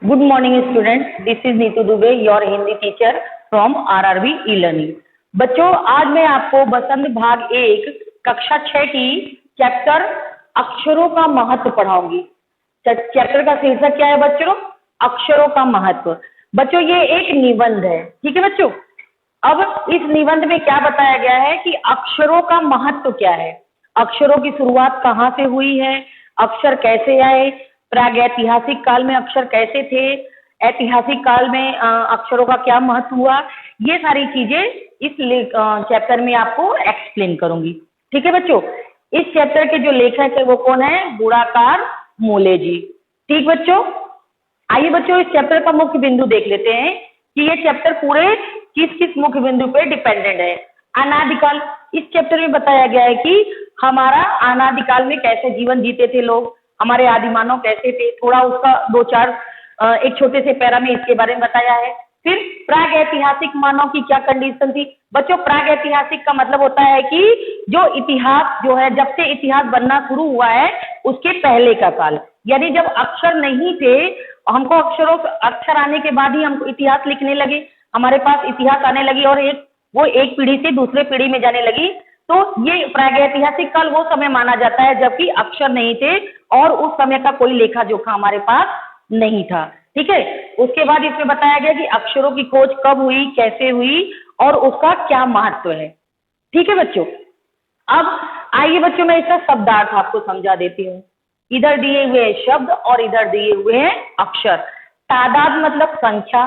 Good morning students, this is Neetu Dubey, your Hindi teacher from RRB e-learning। बच्चों आज मैं आपको बसंत भाग 1 कक्षा 6 की चैप्टर अक्षरों का महत्व पढ़ाऊंगी। चैप्टर का शीर्षक क्या है बच्चों? अक्षरों का महत्व। बच्चों ये एक निबंध है, ठीक है बच्चों। अब इस निबंध में क्या बताया गया है कि अक्षरों का महत्व क्या है, अक्षरों की शुरुआत कहाँ से हुई है, अक्षर कैसे आए, प्रागैतिहासिक काल में अक्षर कैसे थे, ऐतिहासिक काल में अक्षरों का क्या महत्व हुआ, ये सारी चीजें इस चैप्टर में आपको एक्सप्लेन करूंगी। ठीक है बच्चों, इस चैप्टर के जो लेखक है वो कौन है? गुणाकार मोले जी। ठीक बच्चों, आइए बच्चों इस चैप्टर का मुख्य बिंदु देख लेते हैं कि ये चैप्टर पूरे किस किस मुख्य बिंदु पे डिपेंडेंट है। अनादिकाल, इस चैप्टर में बताया गया है कि हमारा अनादिकाल में कैसे जीवन जीते थे लोग, हमारे आदि मानव कैसे थे, थोड़ा उसका दो चार एक छोटे से पैरा में इसके बारे में बताया है। फिर प्राग ऐतिहासिक मानव की क्या कंडीशन थी। बच्चों प्राग ऐतिहासिक का मतलब होता है कि जो इतिहास जो है, जब से इतिहास बनना शुरू हुआ है उसके पहले का काल, यानी जब अक्षर नहीं थे, हमको अक्षर आने के बाद ही हमको इतिहास लिखने लगे, हमारे पास इतिहास आने लगी और वो एक पीढ़ी से दूसरे पीढ़ी में जाने लगी। तो ये प्रागैतिहासिक काल वो समय माना जाता है जबकि अक्षर नहीं थे और उस समय का कोई लेखा जोखा हमारे पास नहीं था। ठीक है, उसके बाद इसमें बताया गया कि अक्षरों की खोज कब हुई, कैसे हुई और उसका क्या महत्व है। ठीक है बच्चों, अब आइए बच्चों मैं इसका शब्दार्थ आपको समझा देती हूँ। इधर दिए हुए हैं शब्द और इधर दिए हुए हैं अक्षर। तादाद मतलब संख्या,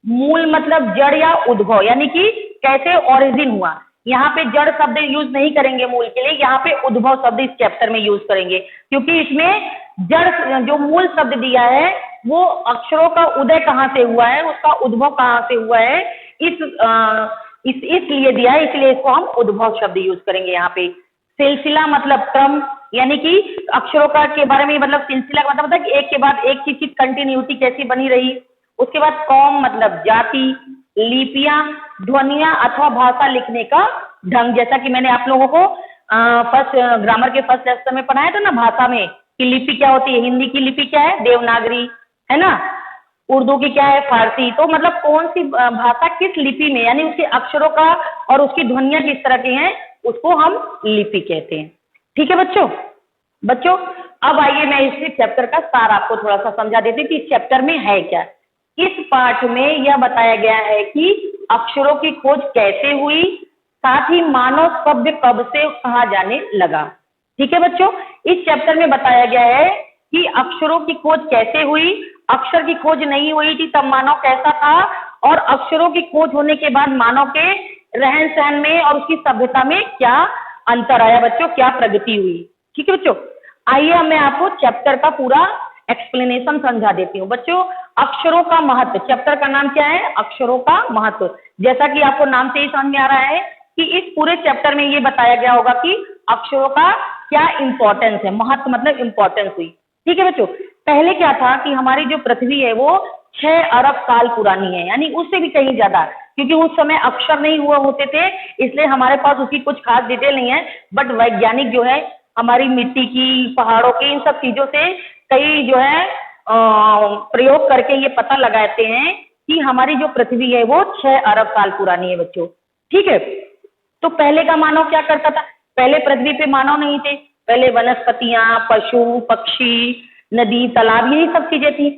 मूल मतलब जड़ या उद्भव, यानी कि कैसे ओरिजिन हुआ। यहाँ पे जड़ शब्द यूज नहीं करेंगे मूल के लिए, यहाँ पे उद्भव शब्द इस चैप्टर में यूज करेंगे, क्योंकि इसमें जड़ जो मूल शब्द दिया है वो अक्षरों का उदय कहाँ से हुआ है, उसका उद्भव कहाँ से हुआ है, इसलिए दिया है, इसलिए इसको हम उद्भव शब्द यूज करेंगे यहाँ पे। सिलसिला मतलब क्रम, यानी कि अक्षरों का के बारे में मतलब सिलसिला का मतलब होता है कि एक के बाद एक चीज की कंटिन्यूटी कैसी बनी रही। उसके बाद कौम मतलब जाति, लिपियां, ध्वनियां अथवा भाषा लिखने का ढंग, जैसा कि मैंने आप लोगों को फर्स्ट ग्रामर के फर्स्ट लेक्चर में पढ़ाया था ना भाषा में कि लिपि क्या होती है। हिंदी की लिपि क्या है? देवनागरी है ना, उर्दू की क्या है? फारसी। तो मतलब कौन सी भाषा किस लिपि में, यानी उसके अक्षरों का और उसकी ध्वनियां किस तरह की हैं, उसको हम लिपि कहते हैं। ठीक है बच्चों अब आइए मैं इस चैप्टर का सार आपको थोड़ा सा समझा देती हूँ कि इस चैप्टर में है क्या। इस पाठ में यह बताया गया है कि अक्षरों की खोज कैसे हुई, साथ ही मानव शब्द कब से कहा जाने लगा। ठीक है बच्चों, इस चैप्टर में बताया गया है कि अक्षरों की खोज कैसे हुई, अक्षर की खोज नहीं हुई थी तब मानव कैसा था, और अक्षरों की खोज होने के बाद मानव के रहन सहन में और उसकी सभ्यता में क्या अंतर आया बच्चों, क्या प्रगति हुई। ठीक है बच्चों, आइए मैं आपको चैप्टर का पूरा एक्सप्लेनेशन समझा देती हूँ। बच्चों अक्षरों का महत्व, चैप्टर का नाम क्या है? अक्षरों का महत्व। जैसा कि आपको नाम से ही समझ में आ रहा है कि इस पूरे चैप्टर में ये बताया गया होगा कि अक्षरों का क्या इंपॉर्टेंस है, महत्व मतलब इंपॉर्टेंस हुई। ठीक है बच्चों, पहले क्या था कि हमारी जो पृथ्वी है वो 6 अरब साल पुरानी है, यानी उससे भी कहीं ज्यादा, क्योंकि उस समय अक्षर नहीं हुआ होते थे, इसलिए हमारे पास उसकी कुछ खास डिटेल नहीं है। बट वैज्ञानिक जो है हमारी मिट्टी की, पहाड़ों की, इन सब चीजों से कई जो है प्रयोग करके ये पता लगाते हैं कि हमारी जो पृथ्वी है वो 6 अरब साल पुरानी है बच्चों। ठीक है, तो पहले का मानव क्या करता था? पहले पृथ्वी पे मानव नहीं थे, पहले वनस्पतियां, पशु पक्षी, नदी तालाब, यही सब चीजें थी।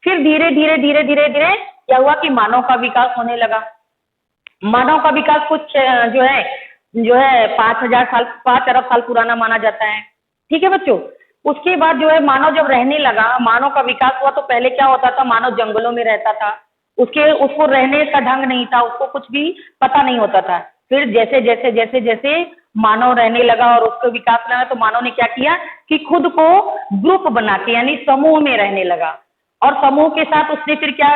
फिर धीरे धीरे धीरे धीरे धीरे क्या हुआ कि मानव का विकास होने लगा। मानव का विकास कुछ जो है 5 अरब साल पुराना माना जाता है। ठीक है बच्चों, उसके बाद जो है मानव जब रहने लगा, मानव का विकास हुआ, तो पहले क्या होता था, मानव जंगलों में रहता था, उसको रहने का ढंग नहीं था, उसको कुछ भी पता नहीं होता था। फिर जैसे जैसे जैसे जैसे मानव रहने लगा और उसको विकास लगा, तो मानव ने क्या किया कि खुद को ग्रुप बना के, यानी समूह में रहने लगा, और समूह के साथ उसने फिर क्या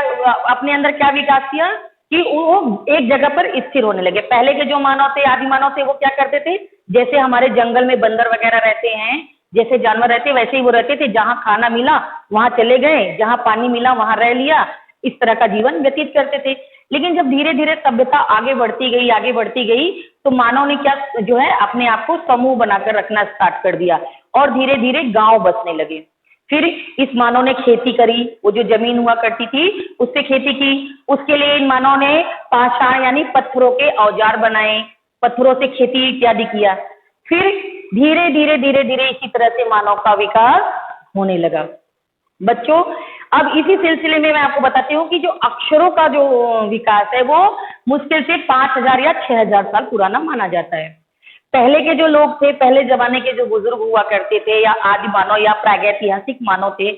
अपने अंदर क्या विकास किया कि वो एक जगह पर स्थिर होने लगे। पहले के जो मानव थे, आदि मानव थे, वो क्या करते थे, जैसे हमारे जंगल में बंदर वगैरह रहते हैं, जैसे जानवर रहते वैसे ही वो रहते थे, जहां खाना मिला वहां चले गए, जहां पानी मिला वहां रह लिया, इस तरह का जीवन व्यतीत करते थे। लेकिन जब धीरे धीरे सभ्यता आगे बढ़ती गई तो मानव ने क्या जो है अपने आप को समूह बनाकर रखना स्टार्ट कर दिया और धीरे धीरे गांव बसने लगे। फिर इस मानव ने खेती करी, वो जो जमीन हुआ करती थी उस पे खेती की। उसके लिए इन मानव ने पाषाण यानी पत्थरों के औजार बनाए, पत्थरों से खेती इत्यादि किया। फिर धीरे धीरे धीरे धीरे इसी तरह से मानव का विकास होने लगा। बच्चों, अब इसी सिलसिले में मैं आपको बताती हूँ कि जो अक्षरों का जो विकास है वो मुश्किल से 5000 या 6000 साल पुराना माना जाता है। पहले के जो लोग थे, पहले जमाने के जो बुजुर्ग हुआ करते थे या आदि मानव या प्रागैतिहासिक मानव थे,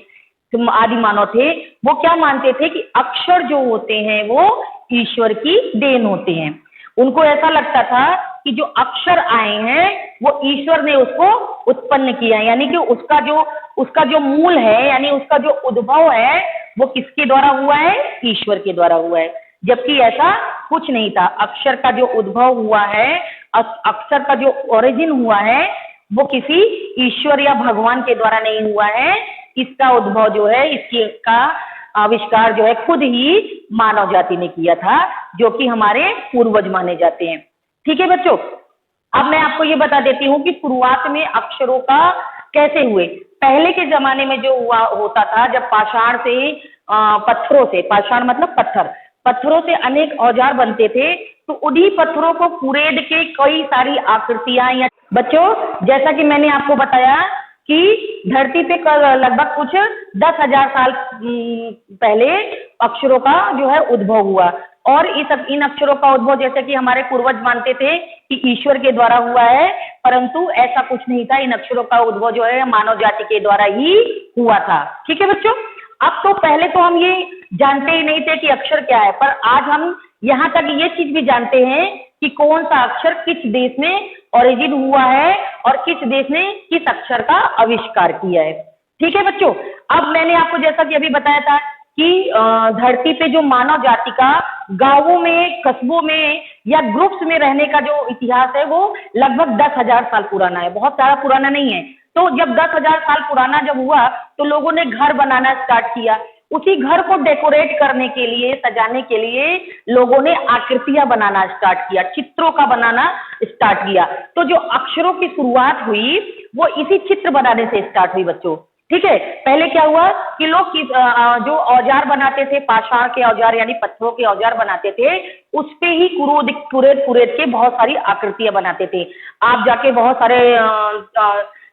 आदि मानव थे, वो क्या मानते थे कि अक्षर जो होते हैं वो ईश्वर की देन होते हैं। उनको ऐसा लगता था कि जो अक्षर आए हैं वो ईश्वर ने उसको उत्पन्न किया, यानी कि उसका जो मूल है, यानी उसका जो उद्भव है वो किसके द्वारा हुआ है? ईश्वर के द्वारा हुआ है। जबकि ऐसा कुछ नहीं था। अक्षर का जो उद्भव हुआ है, अक्षर का जो ओरिजिन हुआ है वो किसी ईश्वर या भगवान के द्वारा नहीं हुआ है। इसका उद्भव जो है, इसका आविष्कार जो है खुद ही मानव जाति ने किया था, जो कि हमारे पूर्वज माने जाते हैं। ठीक है बच्चों, अब मैं आपको ये बता देती हूँ कि शुरुआत में अक्षरों का कैसे हुए। पहले के जमाने में जो हुआ होता था, जब पाषाण से पत्थरों से, पाषाण मतलब पत्थर, पत्थरों से अनेक औजार बनते थे, तो उन्हीं पत्थरों को कुरेद के कई सारी आकृतियां या बच्चों, जैसा कि मैंने आपको बताया कि धरती पे लगभग कुछ 10,000 साल पहले अक्षरों का जो है उद्भव हुआ। और इन अक्षरों का उद्भव जैसे कि हमारे पूर्वज मानते थे कि ईश्वर के द्वारा हुआ है, परंतु ऐसा कुछ नहीं था। इन अक्षरों का उद्भव जो है मानव जाति के द्वारा ही हुआ था। ठीक है बच्चों, अब तो पहले तो हम ये जानते ही नहीं थे कि अक्षर क्या है, पर आज हम यहाँ तक ये चीज भी जानते हैं कि कौन सा अक्षर किस देश में ओरिजिन हुआ है और किस देश ने किस अक्षर का आविष्कार किया है। ठीक है बच्चों, अब मैंने आपको जैसा कि अभी बताया था कि धरती पे जो मानव जाति का गांवों में, कस्बों में या ग्रुप्स में रहने का जो इतिहास है वो लगभग 10,000 साल पुराना है, बहुत सारा पुराना नहीं है। तो जब 10,000 साल पुराना जब हुआ तो लोगों ने घर बनाना स्टार्ट किया। उसी घर को डेकोरेट करने के लिए, सजाने के लिए लोगों ने आकृतियां बनाना स्टार्ट किया, चित्रों का बनाना स्टार्ट किया। तो जो अक्षरों की शुरुआत हुई वो इसी चित्र बनाने से स्टार्ट हुई बच्चों। ठीक है, पहले क्या हुआ कि लोग जो औजार बनाते थे, पाषाण के औजार यानी पत्थरों के औजार बनाते थे, उस पे ही कुरेद के बहुत सारी आकृतियां बनाते थे। आप जाके बहुत सारे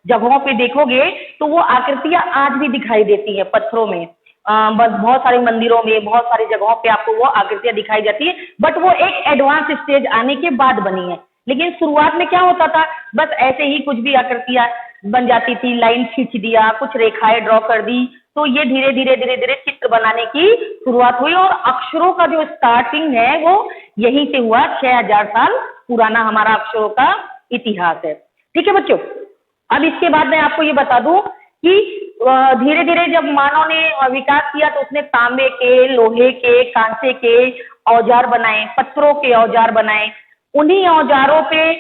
जगहों पे देखोगे तो वो आकृतियां आज भी दिखाई देती है पत्थरों में। बस बहुत सारे मंदिरों में, बहुत सारी जगहों पे आपको वो आकृतियां दिखाई जाती है, बट वो एक एडवांस स्टेज आने के बाद बनी है। लेकिन शुरुआत में क्या होता था, बस ऐसे ही कुछ भी आकृतियां बन जाती थी, लाइन खींच दिया, कुछ रेखाएं ड्रॉ कर दी, तो ये धीरे धीरे चित्र बनाने की शुरुआत हुई। और अक्षरों का जो स्टार्टिंग है वो यहीं से हुआ। 6000 साल पुराना हमारा अक्षरों का इतिहास है। ठीक है बच्चों, अब इसके बाद मैं आपको ये बता दूं कि धीरे धीरे जब मानव ने विकास किया तो उसने तांबे के, लोहे के, कांसे के औजार बनाए, पत्थरों के औजार बनाए। उन्हीं औजारों पे,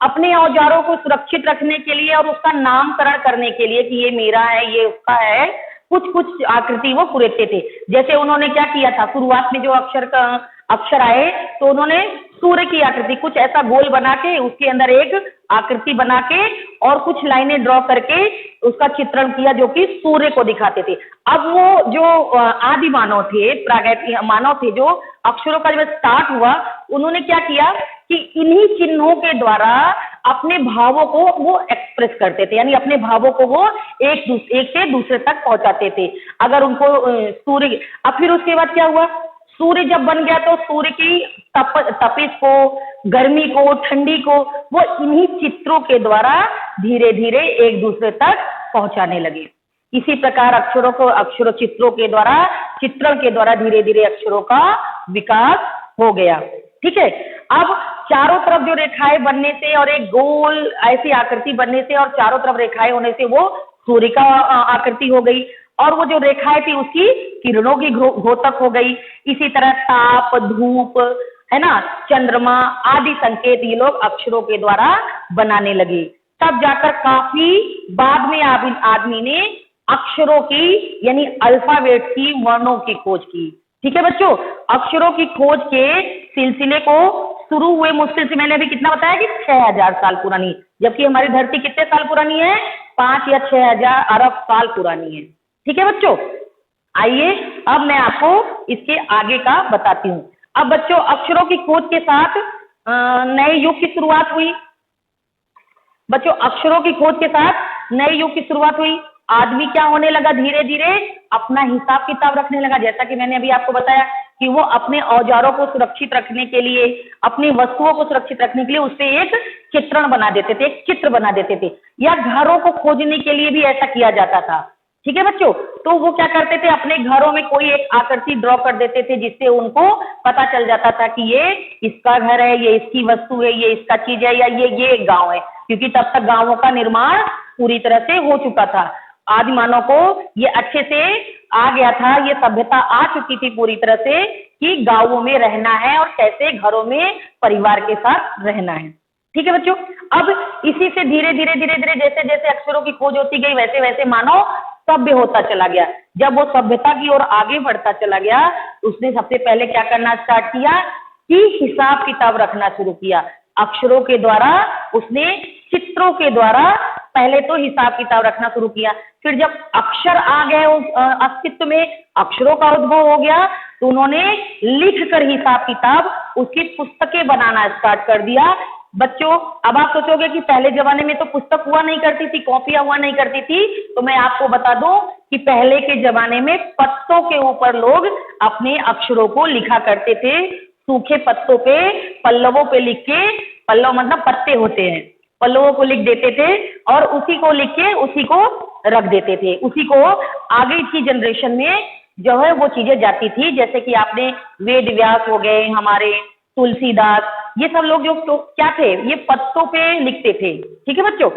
अपने औजारों को सुरक्षित रखने के लिए और उसका नामकरण करने के लिए कि ये मेरा है, ये उसका है, कुछ कुछ आकृति वो कुरेदते थे। जैसे उन्होंने क्या किया था, शुरुआत में जो अक्षर आए तो उन्होंने सूर्य की आकृति, कुछ ऐसा गोल बना के उसके अंदर एक आकृति बना के और कुछ लाइनें ड्रॉ करके उसका चित्रण किया, जो कि सूर्य को दिखाते थे। अब वो जो आदि मानव थे, प्रागैतिक मानव थे, जो अक्षरों का जब स्टार्ट हुआ, उन्होंने क्या किया कि इन्हीं चिन्हों के द्वारा अपने भावों को वो एक्सप्रेस करते थे, यानी अपने भावों को वो एक से दूसरे तक पहुंचाते थे। अगर उनको सूर्य, अब फिर उसके बाद क्या हुआ, सूर्य जब बन गया तो सूर्य की तपिश को, गर्मी को, ठंडी को वो इन्हीं चित्रों के द्वारा धीरे धीरे एक दूसरे तक पहुंचाने लगे। इसी प्रकार अक्षरों चित्रों के द्वारा, चित्रण के द्वारा धीरे धीरे अक्षरों का विकास हो गया। ठीक है, अब चारों तरफ जो रेखाएं बनने से और एक गोल ऐसी आकृति बनने से और चारों तरफ रेखाएं होने से वो सूर्य का आकृति हो गई, और वो जो रेखाएं थी उसकी किरणों की घोतक हो गई। इसी तरह ताप, धूप, है ना, चंद्रमा आदि संकेत ये लोग अक्षरों के द्वारा बनाने लगे। तब जाकर काफी बाद में आदमी ने अक्षरों की यानी अल्फाबेट की, वर्णों की खोज की। ठीक है बच्चों, अक्षरों की खोज के सिलसिले को शुरू हुए मुश्किल से, मैंने अभी कितना बताया कि 6000 साल पुरानी, जबकि हमारी धरती कितने साल पुरानी है? 5 या 6,000 अरब साल पुरानी है। ठीक है बच्चों, आइए अब मैं आपको इसके आगे का बताती हूँ। अब बच्चों अक्षरों की खोज के साथ नए युग की शुरुआत हुई। बच्चों अक्षरों की खोज के साथ नए युग की शुरुआत हुई। आदमी क्या होने लगा, धीरे धीरे अपना हिसाब किताब रखने लगा। जैसा कि मैंने अभी आपको बताया कि वो अपने औजारों को सुरक्षित रखने के लिए, अपनी वस्तुओं को सुरक्षित रखने के लिए उससे एक चित्रण बना देते थे, एक चित्र बना देते थे, या घरों को खोजने के लिए भी ऐसा किया जाता था। ठीक है बच्चों, तो वो क्या करते थे, अपने घरों में कोई एक आकृति ड्रॉ कर देते थे, जिससे उनको पता चल जाता था कि ये इसका घर है, ये इसकी वस्तु है, ये इसका चीज है, या ये एक गांव है, क्योंकि तब तक गांवों का निर्माण पूरी तरह से हो चुका था। आदि मानव को ये अच्छे से आ गया था, ये सभ्यता आ चुकी थी पूरी तरह से कि गांवों में रहना है और कैसे घरों में परिवार के साथ रहना है। ठीक है बच्चों, अब इसी से धीरे धीरे जैसे जैसे अक्षरों की खोज होती गई, वैसे वैसे मानव सभ्य होता चला गया। जब वो सभ्यता की ओर आगे बढ़ता चला गया, उसने सबसे पहले क्या करना स्टार्ट किया कि हिसाब किताब रखना शुरू किया। अक्षरों के द्वारा उसने, चित्रों के द्वारा पहले तो हिसाब किताब रखना शुरू किया। फिर जब अक्षर आ गए अस्तित्व में, अक्षरों का उद्भव हो गया, तो उन्होंने लिख कर हिसाब किताब उसकी पुस्तकें बनाना स्टार्ट कर दिया। बच्चों अब आप सोचोगे कि पहले जमाने में तो पुस्तक हुआ नहीं करती थी, कॉपियां हुआ नहीं करती थी, तो मैं आपको बता दूं कि पहले के जमाने में पत्तों के ऊपर लोग अपने अक्षरों को लिखा करते थे। सूखे पत्तों पे, पल्लवों पे लिख के, पल्लव मतलब पत्ते होते हैं, पल्लवों को लिख देते थे और उसी को लिख के उसी को रख देते थे। उसी को आगे की जनरेशन में जो है वो चीजें जाती थी। जैसे कि आपने वेद व्यास हो गए, हमारे तुलसीदास, ये सब लोग जो तो क्या थे, ये पत्तों पे लिखते थे। ठीक है बच्चों,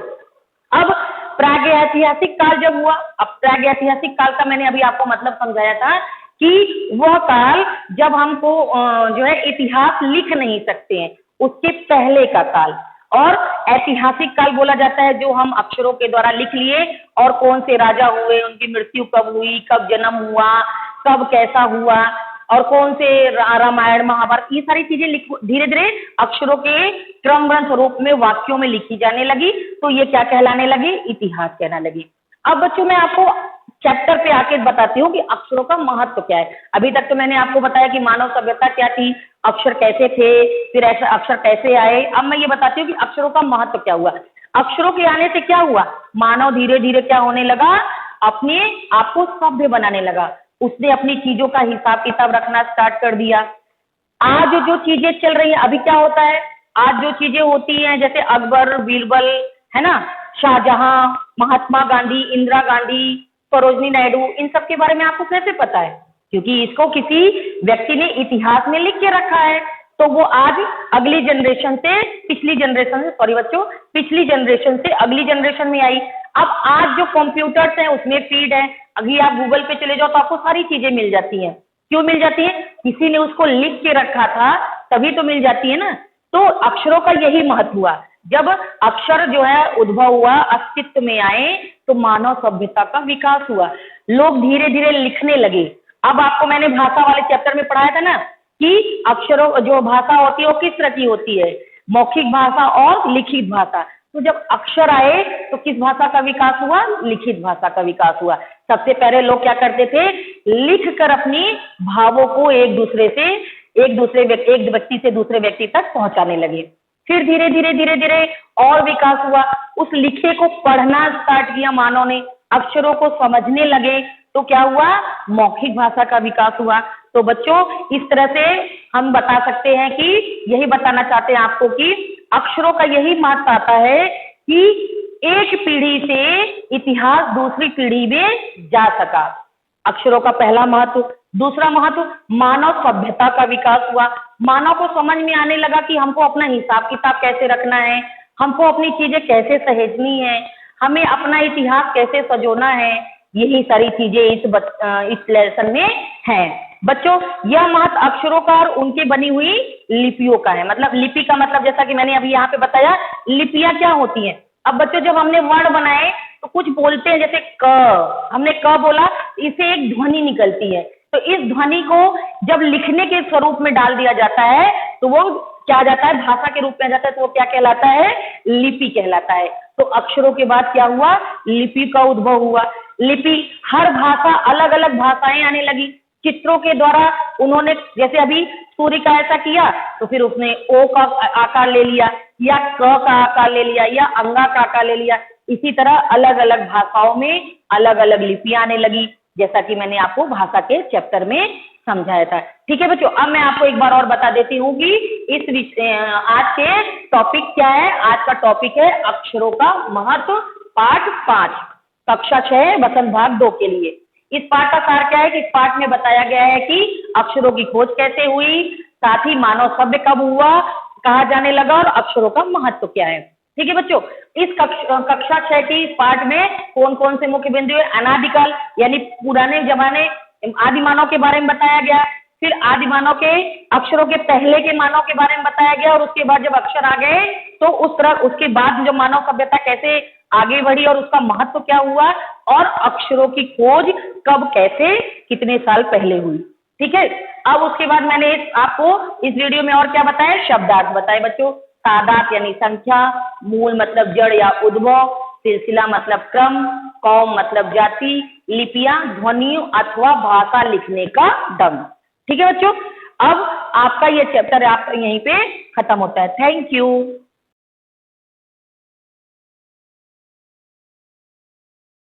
अब प्रागैतिहासिक काल जब हुआ, अब प्रागैतिहासिक काल का मैंने अभी आपको मतलब समझाया था कि वह काल जब हमको जो है इतिहास लिख नहीं सकते हैं, उसके पहले का काल। और ऐतिहासिक काल बोला जाता है जो हम अक्षरों के द्वारा लिख लिए, और कौन से राजा हुए, उनकी मृत्यु कब हुई, कब जन्म हुआ, कब कैसा हुआ, और कौन से रामायण महाभारत, ये सारी चीजें धीरे धीरे अक्षरों के क्रमबद्ध स्वरूप में वाक्यों में लिखी जाने लगी। तो ये क्या कहलाने लगी, इतिहास कहना लगी। अब बच्चों मैं आपको चैप्टर पे आके बताती हूँ कि अक्षरों का महत्व क्या है। अभी तक तो मैंने आपको बताया कि मानव सभ्यता क्या थी, अक्षर कैसे थे, फिर ऐसे अक्षर कैसे आए। अब मैं ये बताती हूँ कि अक्षरों का महत्व क्या हुआ। अक्षरों के आने से क्या हुआ, मानव धीरे धीरे क्या होने लगा, अपने आप को सभ्य बनाने लगा। उसने अपनी चीजों का हिसाब किताब रखना स्टार्ट कर दिया। आज जो चीजें चल रही है, अभी क्या होता है, आज जो चीजें होती हैं जैसे अकबर, बीरबल, है ना, शाहजहां, महात्मा गांधी, इंदिरा गांधी, सरोजनी नायडू, इन सब के बारे में आपको कैसे पता है, क्योंकि इसको किसी व्यक्ति ने इतिहास में लिख के रखा है। तो वो आज अगली जनरेशन से पिछली जनरेशन से, सॉरी बच्चों, पिछली जनरेशन से अगली जनरेशन में आई। अब आज जो कंप्यूटर्स हैं उसमें फीड है, अभी आप गूगल पे चले जाओ तो आपको सारी चीजें मिल जाती हैं। क्यों मिल जाती है, किसी ने उसको लिख के रखा था तभी तो मिल जाती है ना। तो अक्षरों का यही महत्व हुआ। जब अक्षर जो है उद्भव हुआ, अस्तित्व में आए, तो मानव सभ्यता का विकास हुआ। लोग धीरे धीरे लिखने लगे। अब आपको मैंने भाषा वाले चैप्टर में पढ़ाया था ना कि अक्षरों जो भाषा होती है वो किस तरह की होती है, मौखिक भाषा और लिखित भाषा। तो जब अक्षर आए तो किस भाषा का विकास हुआ, लिखित भाषा का विकास हुआ। सबसे पहले लोग क्या करते थे, लिख कर अपनी भावों को एक व्यक्ति से दूसरे व्यक्ति तक पहुंचाने लगे। फिर धीरे धीरे और विकास हुआ। उस लिखे को पढ़ना स्टार्ट किया मानव ने, अक्षरों को समझने लगे, तो क्या हुआ, मौखिक भाषा का विकास हुआ। तो बच्चों इस तरह से हम बता सकते हैं कि यही बताना चाहते हैं आपको कि अक्षरों का यही महत्व आता है कि एक पीढ़ी से इतिहास दूसरी पीढ़ी में जा सका। अक्षरों का पहला महत्व। दूसरा महत्व, मानव सभ्यता का विकास हुआ। मानव को समझ में आने लगा कि हमको अपना हिसाब किताब कैसे रखना है, हमको अपनी चीजें कैसे सहेजनी है, हमें अपना इतिहास कैसे सजोना है। यही सारी चीजें इस लेसन में हैं। बच्चों यह महत्व अक्षरों का और उनके बनी हुई लिपियों का है। मतलब लिपि का मतलब जैसा कि मैंने अभी यहाँ पे बताया, लिपियां क्या होती हैं। अब बच्चों जब हमने वर्ण बनाए तो कुछ बोलते हैं, जैसे क, हमने क बोला, इससे एक ध्वनि निकलती है। तो इस ध्वनि को जब लिखने के स्वरूप में डाल दिया जाता है तो वो क्या आ जाता है, भाषा के रूप में आ जाता है, तो वो क्या कहलाता है, लिपि कहलाता है। तो अक्षरों के बाद क्या हुआ, लिपि का उद्भव हुआ। लिपि, हर भाषा अलग अलग भाषाएं आने लगी। चित्रों के द्वारा उन्होंने, जैसे अभी सूर्य का ऐसा किया तो फिर उसने ओ का आकार ले लिया, या क का आकार ले लिया, या अंगा का आकार ले लिया। इसी तरह अलग अलग भाषाओं में अलग अलग लिपि आने लगी, जैसा कि मैंने आपको भाषा के चैप्टर में समझाया था। ठीक है बच्चों, अब मैं आपको एक बार और बता देती हूँ कि आज के टॉपिक क्या है। आज का टॉपिक है अक्षरों का महत्व, पाठ 5, कक्षा 6 वसंत भाग 2 के लिए। इस पाठ का सार क्या है कि इस पाठ में बताया गया है कि अक्षरों की खोज कैसे हुई, साथ ही मानव सभ्य कब हुआ, कहा जाने लगा, और अक्षरों का महत्व क्या है। ठीक है बच्चों, इस कक्षा 6 की पाठ में कौन कौन से मुख्य बिंदु है, अनादिकाल यानी पुराने जमाने आदि मानव के बारे में बताया गया, फिर आदि मानव के अक्षरों के पहले के मानव के बारे में बताया गया, और उसके बाद जब अक्षर आ गए तो उस तरह उसके बाद जो मानव सभ्यता कैसे आगे बढ़ी और उसका महत्व क्या हुआ, और अक्षरों की खोज कब, कैसे, कितने साल पहले हुई। ठीक है, अब उसके बाद मैंने आपको इस वीडियो में और क्या बताया, शब्दार्थ बताए बच्चों। तादाद यानी संख्या, मूल मतलब जड़ या उद्भव, सिलसिला मतलब क्रम, कौम मतलब जाति, लिपियां ध्वनि अथवा भाषा लिखने का ढंग। ठीक है बच्चों, अब आपका ये चैप्टर आपका यहीं पे खत्म होता है। Thank you.